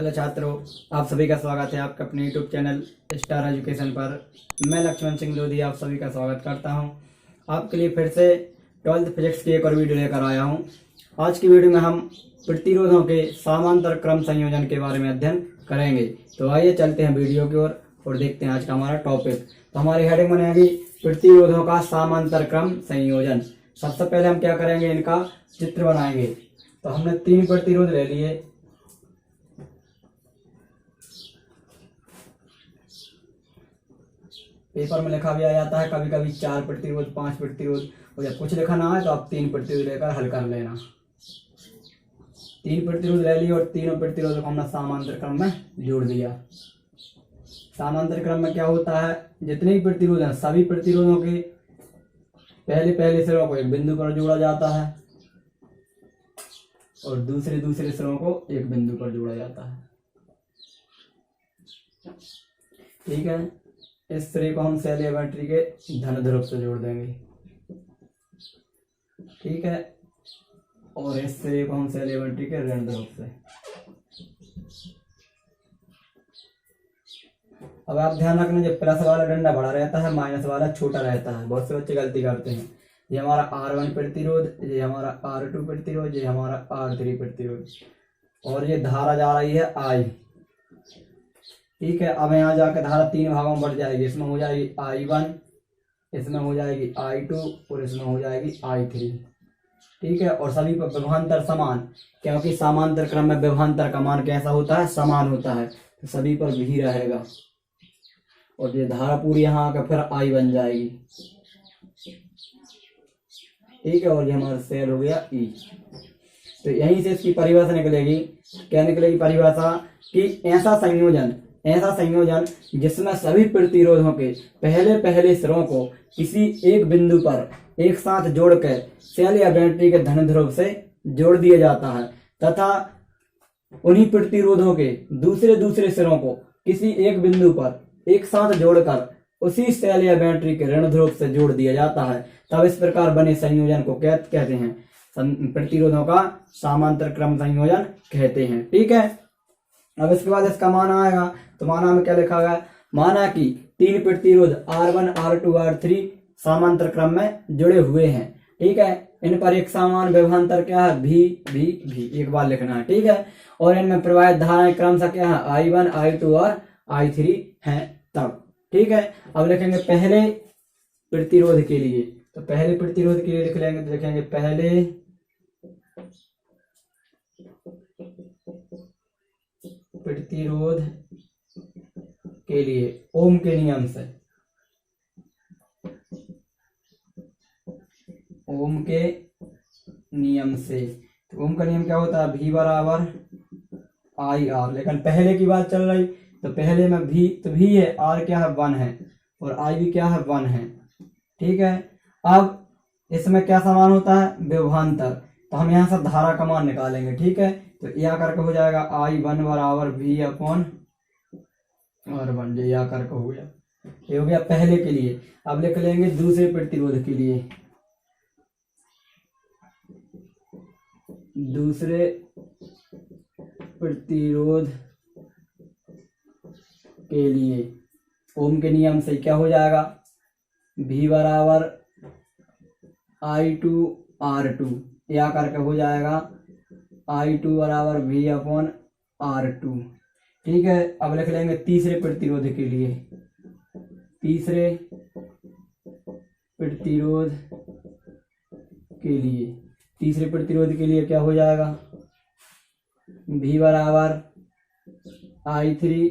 Hello छात्रों, आप सभी का स्वागत है आपके अपने यूट्यूब चैनल स्टार एजुकेशन पर। मैं लक्ष्मण सिंह लोधी आप सभी का स्वागत करता हूं। आपके लिए फिर से 12th फिजिक्स की एक और वीडियो लेकर आया हूं। आज की वीडियो में हम प्रतिरोधों के समांतर क्रम संयोजन के बारे में अध्ययन करेंगे। तो आइए चलते हैं वीडियो की ओर और देखते हैं आज का हमारा टॉपिक। तो हमारी हेडिंग बनेगी प्रतिरोधों का समांतर क्रम संयोजन। सबसे पहले हम क्या करेंगे, इनका चित्र बनाएंगे। तो हमने 3 प्रतिरोध ले लिए। पेपर में लिखा भी आ जाता है कभी कभी 4 प्रतिरोध, 5 प्रतिरोध, और जब कुछ लिखा ना है तो आप 3 प्रतिरोध लेकर हल कर लेना। 3 प्रतिरोध ले लिए और तीनों प्रतिरोधों को हमने समांतर क्रम में जोड़ दिया। समांतर क्रम में क्या होता है, जितने भी प्रतिरोध हैं सभी प्रतिरोधों के पहले सिरों को एक बिंदु पर जोड़ा जाता है और दूसरे सिरों को एक बिंदु पर जोड़ा जाता है। ठीक है, इस सिरे को हम सेल या बैटरी के धन ध्रुव से जोड़ देंगे। ठीक है, और इस सिरे को हम सेल या बैटरी के ऋण ध्रुव से। अब आप ध्यान रखना, जो प्लस वाला डंडा बड़ा रहता है माइनस वाला छोटा रहता है। बहुत से बच्चे गलती करते हैं। ये हमारा R1 प्रतिरोध, ये हमारा R2 प्रतिरोध, ये हमारा R3 प्रतिरोध, और ये धारा जा रही है I। ठीक है, अब यहाँ जाकर धारा 3 भागों में बढ़ जाएगी। इसमें हो जाएगी I1, इसमें हो जाएगी I2 और इसमें हो जाएगी I3। ठीक है, और सभी पर विभवांतर समान, क्योंकि समांतर क्रम में विभवांतर का मान कैसा होता है, समान होता है, तो सभी पर भी रहेगा। और ये धारा पूरी यहाँ आकर फिर I बन जाएगी। ठीक है, और ये हमारा सेल हो गया E। तो यहीं से इसकी परिभाषा निकलेगी। क्या निकलेगी परिभाषा, कि ऐसा संयोजन जिसमें सभी प्रतिरोधों के पहले सिरों को किसी एक बिंदु पर एक साथ जोड़कर सेल या बैटरी के धन ध्रुव से जोड़ दिया जाता है, तथा उन्हीं प्रतिरोधों के दूसरे सिरों को किसी एक बिंदु पर एक साथ जोड़कर उसी सेल या बैटरी के ऋण ध्रुव से जोड़ दिया जाता है। तब इस प्रकार बने संयोजन को कहते हैं प्रतिरोधों का समांतर क्रम संयोजन कहते हैं। ठीक है, अब इसके बाद इसका मान आएगा। तो माना में क्या लिखा गया, माना कि 3 प्रतिरोध R1, R2, R3 समांतर क्रम में जुड़े हुए हैं। ठीक है, इन पर एक समान विभवांतर क्या है, भी एक बार लिखना है। ठीक है, और इनमें प्रवाहित धाराएं क्रमशः क्या है, I1, I2 और I3 हैं तब। ठीक है, अब लिखेंगे पहले प्रतिरोध के लिए। तो पहले प्रतिरोध के लिए लिख लेंगे, तो लिखेंगे पहले प्रतिरोध के लिए ओम के नियम से, ओम के नियम से। तो ओम का नियम क्या होता है, V बराबर IR। लेकिन पहले की बात चल रही, तो पहले में V, तो V है, R क्या है 1 है, और I भी क्या है 1 है। ठीक है, अब इसमें क्या समान होता है, विभवांतर। तो हम यहाँ से धारा का मान निकालेंगे। ठीक है, तो यह करके हो जाएगा I1 बराबर V अपॉन R1। जो यह करके हो गया, ये हो गया पहले के लिए। अब लिख लेंगे दूसरे प्रतिरोध के लिए। दूसरे प्रतिरोध के लिए ओम के नियम से क्या हो जाएगा, V बराबर I2 R2, या करके हो जाएगा I2 बराबर V अपॉन R2। ठीक है, अब लिख लेंगे तीसरे प्रतिरोध के लिए। तीसरे प्रतिरोध के लिए क्या हो जाएगा, V बराबर I3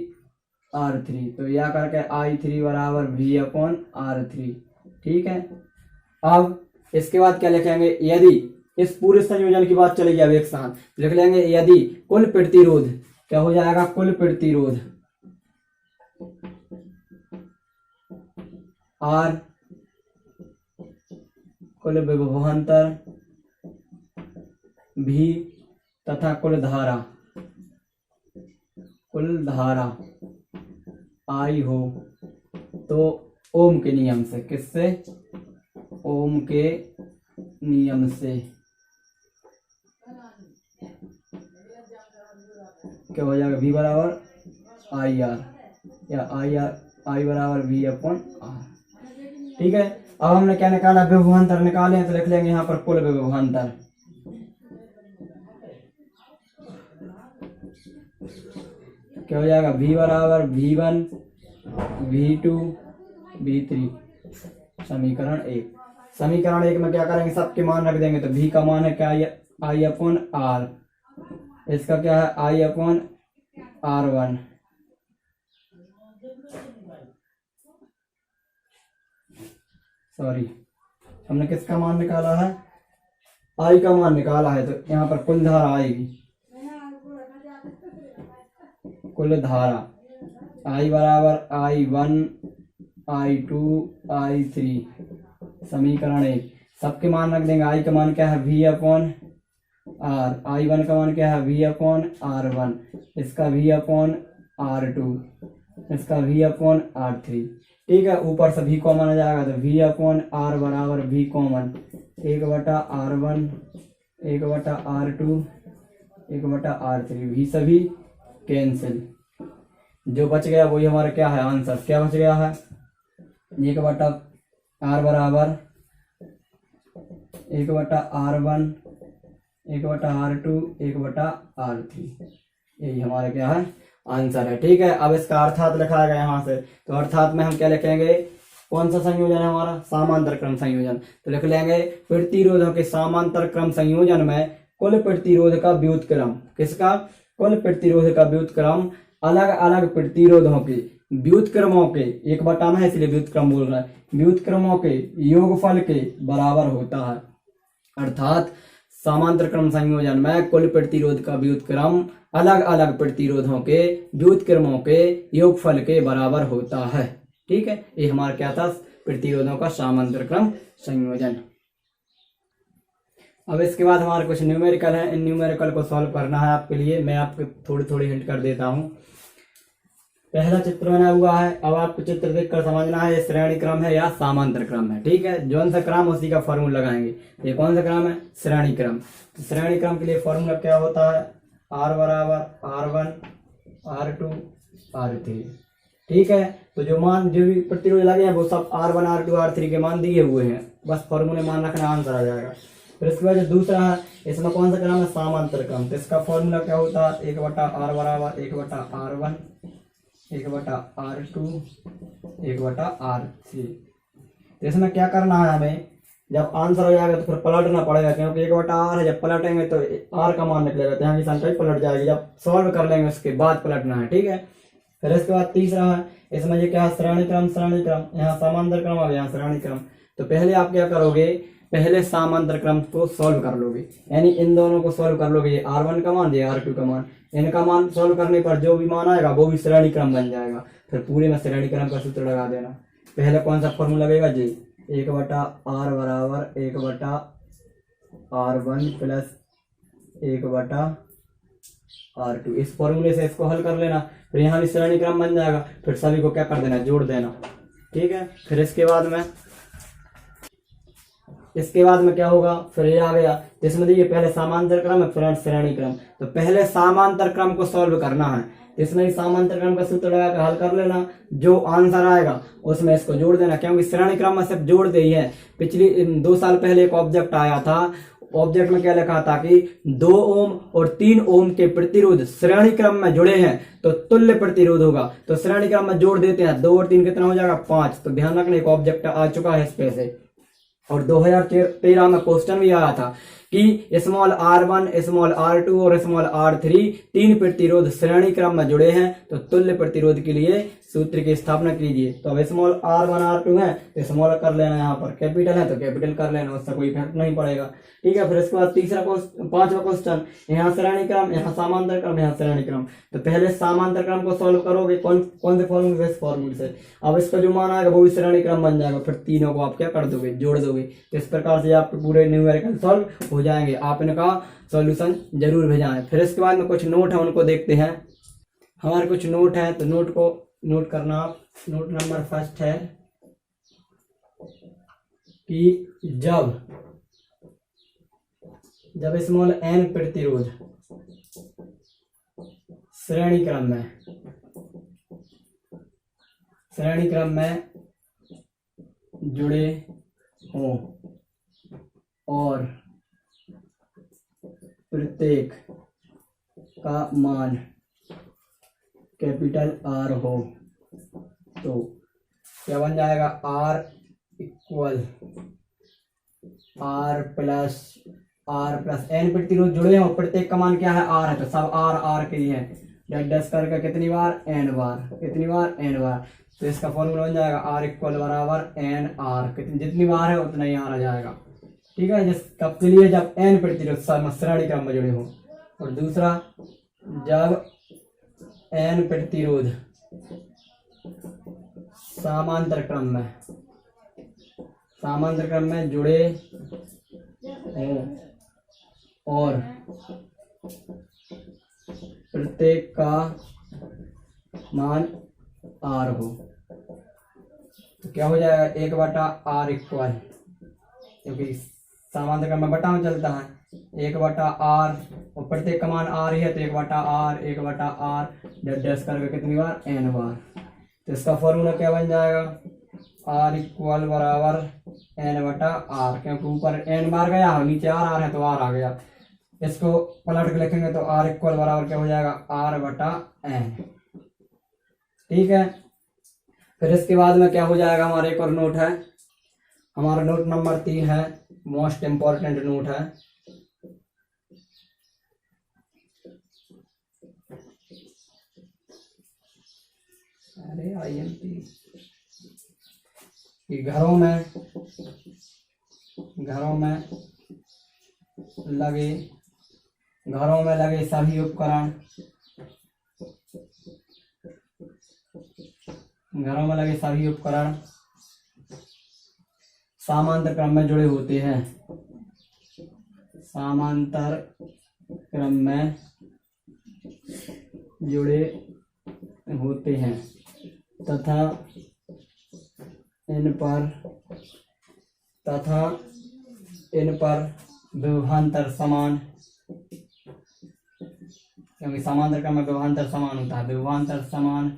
R3। तो यह करके I3 बराबर V अपॉन R3। ठीक है, अब इसके बाद क्या लिखेंगे, यदि इस पूरे संयोजन की बात चलेगी अब एक साथ लिख लेंगे, यदि कुल प्रतिरोध क्या हो जाएगा, कुल प्रतिरोध R, कुल विभवांतर V तथा कुल धारा I हो, तो ओम के नियम से, किससे, ओम के नियम से क्या हो जाएगा, V बराबर आई आर, या आई बराबर V अपॉन आर। ठीक है, अब हमने क्या निकाला, विभवांतर निकाले हैं, तो लिख लेंगे यहाँ पर कुल विभवांतर। क्या हो जाएगा, V बराबर V1 V2 V3, समीकरण 1। समीकरण 1 में क्या करेंगे, सबके मान रख देंगे। तो V का मान है क्या, आई अपॉन आर, इसका क्या है, आई अपॉन R1, सॉरी हमने किसका मान निकाला है, आई का मान निकाला है। तो यहाँ पर कुल धारा आएगी, कुल धारा आई बराबर I1 I2 I3, समीकरण 1। सबके मान रख देंगे। आई का मान क्या है, V अपॉन आर, I1 का मान क्या है, V अपॉन R1, इसका V अपॉन R2, इसका V अपॉन R3। ठीक है, ऊपर से V कॉमन आ जाएगा, तो V अपॉन R बराबर V common 1/R1 1/R2 1/R3, V सभी कैंसिल। जो बच गया वही हमारा क्या है आंसर, क्या बच गया है, 1/R बराबर 1/R1 1/R2 1/R3, यही हमारा क्या है आंसर है। ठीक है, अब इसका अर्थात लिखा गया यहाँ से। तो अर्थात में हम क्या लिखेंगे, कौन सा संयोजन है हमारा, समांतर क्रम संयोजन। तो लिख लेंगे प्रतिरोधों के समांतर क्रम संयोजन में कुल प्रतिरोध का व्युत्क्रम, किसका, कुल प्रतिरोध का व्युत्क्रम अलग अलग प्रतिरोधों के व्युत्क्रमों के, एक बटा में है इसलिए व्युत्क्रम बोल रहा है, व्युत्क्रमों के योगफल के बराबर होता है। अर्थात समांतर क्रम संयोजन में कुल प्रतिरोध का व्युत्क्रम अलग अलग प्रतिरोधों के व्युत्क्रमों के योगफल के बराबर होता है। ठीक है, ये हमारा क्या था, प्रतिरोधों का समांतर क्रम संयोजन। अब इसके बाद हमारे कुछ न्यूमेरिकल है, इन न्यूमेरिकल को सॉल्व करना है आपके लिए। मैं आपको थोड़ी थोड़ी हिंट कर देता हूँ। पहला चित्र बना हुआ है, अब आपको चित्र देखकर समझना है ये श्रेणी क्रम है या समांतर क्रम है। ठीक है, जौन सा क्रम उसी का फॉर्मूला लगाएंगे। ये कौन सा क्रम है, श्रेणी क्रम। तो श्रेणी क्रम के लिए फॉर्मूला क्या होता है, R बराबर R1 R2 R3। ठीक है, तो जो मान जो भी प्रतिरोध लगे हैं वो सब R1 R2 R3 के मान दिए हुए हैं, बस फॉर्मूले मान रखना, आंसर आ जाएगा। फिर इसके बाद जो दूसरा है, इसमें कौन सा क्रम है, समांतर क्रम। तो इसका फॉर्मूला क्या होता है, 1/R बराबर 1/R1 1/R2 1/R3। तो इसमें क्या करना है हमें, जब आंसर हो जाएगा तो फिर पलटना पड़ेगा, क्योंकि 1/R है, जब पलटेंगे तो R का मान निकलेगा, तो यहाँ की संख्या पलट जाएगी। जब सॉल्व कर लेंगे उसके बाद पलटना है। ठीक है, फिर इसके बाद तीसरा है, इसमें ये क्या है, श्रेणी क्रम, श्रेणी क्रम, यहाँ समांतर क्रम और यहाँ श्रेणी क्रम। तो पहले आप क्या करोगे, पहले समांतर क्रम को सॉल्व कर लोगे, यानी इन दोनों को सॉल्व कर लोगे, ये R1 का मान, ये R2 का मान, इनका मान सॉल्व करने पर जो भी मान आएगा वो भी श्रेणी क्रम बन जाएगा। फिर पूरे में श्रेणी क्रम का सूत्र लगा देना। पहले कौन सा फॉर्मूला लगेगा जी, 1/R बराबर 1/R1 प्लस 1/R2। इस फॉर्मूले से इसको हल कर लेना, फिर यहाँ भी श्रेणी क्रम बन जाएगा। फिर सभी को क्या कर देना, जोड़ देना। ठीक है, फिर इसके बाद में क्या होगा, फिर ये आ गया, जिसमें देखिए पहले समांतर क्रम है फिर श्रेणी क्रम। तो पहले समांतर क्रम को सॉल्व करना है, इसमें समांतर क्रम का सूत्र लगा कर हल कर लेना। जो आंसर आएगा उसमें इसको जोड़ देना, क्योंकि श्रेणी क्रम में सिर्फ जोड़ दे ही है। पिछली 2 साल पहले एक ऑब्जेक्ट आया था, ऑब्जेक्ट में क्या लिखा था कि 2 ओम और 3 ओम के प्रतिरोध श्रेणी क्रम में जुड़े हैं तो तुल्य प्रतिरोध होगा। तो श्रेणी क्रम में जोड़ देते हैं, 2 और 3 कितना हो जाएगा, 5। तो ध्यान रखना, एक ऑब्जेक्ट आ चुका है इस पे से। और 2013 में क्वेश्चन भी आया था कि स्मॉल R1 स्मॉल R2 और स्मॉल R3 तीन प्रतिरोध श्रेणी क्रम में जुड़े हैं तो तुल्य प्रतिरोध के लिए सूत्र की स्थापना कीजिए। तो अब स्मॉल R1 R2 है तो स्मॉल कर लेना, यहाँ पर कैपिटल है तो कैपिटल कर लेना, उससे कोई इफेक्ट नहीं पड़ेगा। ठीक है, फिर इसके बाद पांचवा क्वेश्चन, यहाँ श्रेणी क्रम, यहाँ समांतर क्रम, यहाँ श्रेणी क्रम। तो पहले समांतर क्रम को सॉल्व करोगे कौन से फॉर्मूले से, इस फॉर्मूले से। अब इसका जो मान आएगा वो भी श्रेणी क्रम बन जाएगा, फिर तीनों को आप क्या कर दोगे, जोड़ दोगे। तो इस प्रकार से आपके पूरे न्यूमेरिकल सॉल्व हो जाएंगे। आप इनका सॉल्यूशन जरूर भेजाएं। फिर इसके बाद में कुछ नोट है उनको देखते हैं। हमारे कुछ नोट है तो नोट को नोट करना आप। नोट नंबर फर्स्ट है कि जब स्मॉल n प्रतिरोध श्रेणी क्रम में जुड़े हों और प्रत्येक का मान कैपिटल R हो तो क्या बन जाएगा, R equal R plus n प्रतिरोध जुड़े हैं और प्रत्येक का मान क्या है, R है, तो सब R के लिए है। डैश करके कितनी बार, n बार, तो इसका फॉर्मूला बन जाएगा R इक्वल बराबर NR, जितनी बार है उतना ही R आ जाएगा। ठीक है, जिस कब के लिए, जब n प्रतिरोध श्रेणी क्रम में जुड़े हो, और दूसरा जब n प्रतिरोध समांतर क्रम में जुड़े हों और प्रत्येक का मान R हो तो क्या हो जाएगा, 1/R इक्वल, क्योंकि समांतर क्रम में बटा में चलता है, 1/R और प्रत्येक का मान R ही है तो 1/R डैश करके कितनी बार, n बार। तो इसका फॉर्मूला क्या बन जाएगा, R इक्वल बराबर n/R, क्योंकि ऊपर n बार गया है, नीचे R है तो R आ गया। इसको पलट के लिखेंगे तो R इक्वल बराबर क्या हो जाएगा, R/n। ठीक है, फिर इसके बाद में क्या हो जाएगा, हमारा एक और नोट है, हमारा नोट नंबर 3 है, मोस्ट इम्पोर्टेंट नोट है। अरे IMP कि घरों में लगे सभी उपकरण समांतर क्रम में जुड़े होते हैं तथा इन पर विभवांतर समान, क्योंकि समांतर क्रम में विभवांतर समान होता है, विभवांतर समान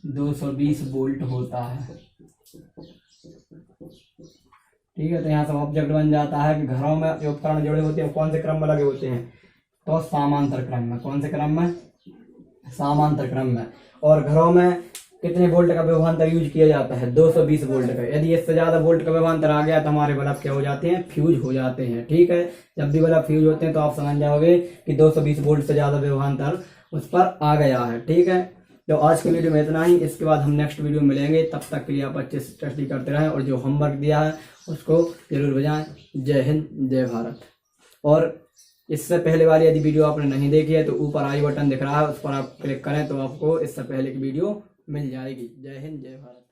220 वोल्ट होता है। ठीक है, तो यहाँ से ऑब्जेक्ट बन जाता है कि घरों में जो उपकरण जुड़े होते हैं कौन से क्रम में लगे होते हैं, तो समांतर क्रम में। कौन से क्रम में, समांतर क्रम में। और घरों में कितने वोल्ट का विभवांतर यूज किया जाता है, 220 वोल्ट का। यदि इससे ज्यादा वोल्ट का विभवांतर आ गया तो हमारे बल्ब क्या हो जाते हैं, फ्यूज हो जाते हैं। ठीक है, जब भी बल्ब फ्यूज होते हैं तो आप समझ जाओगे कि 220 वोल्ट से ज्यादा विभवांतर उस पर आ गया है। ठीक है, तो आज की वीडियो में इतना ही। इसके बाद हम नेक्स्ट वीडियो में मिलेंगे, तब तक के लिए आप अच्छे से स्टडी करते रहें और जो होमवर्क दिया है उसको जरूर बजाएं। जय हिंद, जय भारत। और इससे पहले वाली यदि वीडियो आपने नहीं देखी है तो ऊपर आई बटन दिख रहा है, उस पर आप क्लिक करें तो आपको इससे पहले की वीडियो मिल जाएगी। जय हिंद, जय भारत।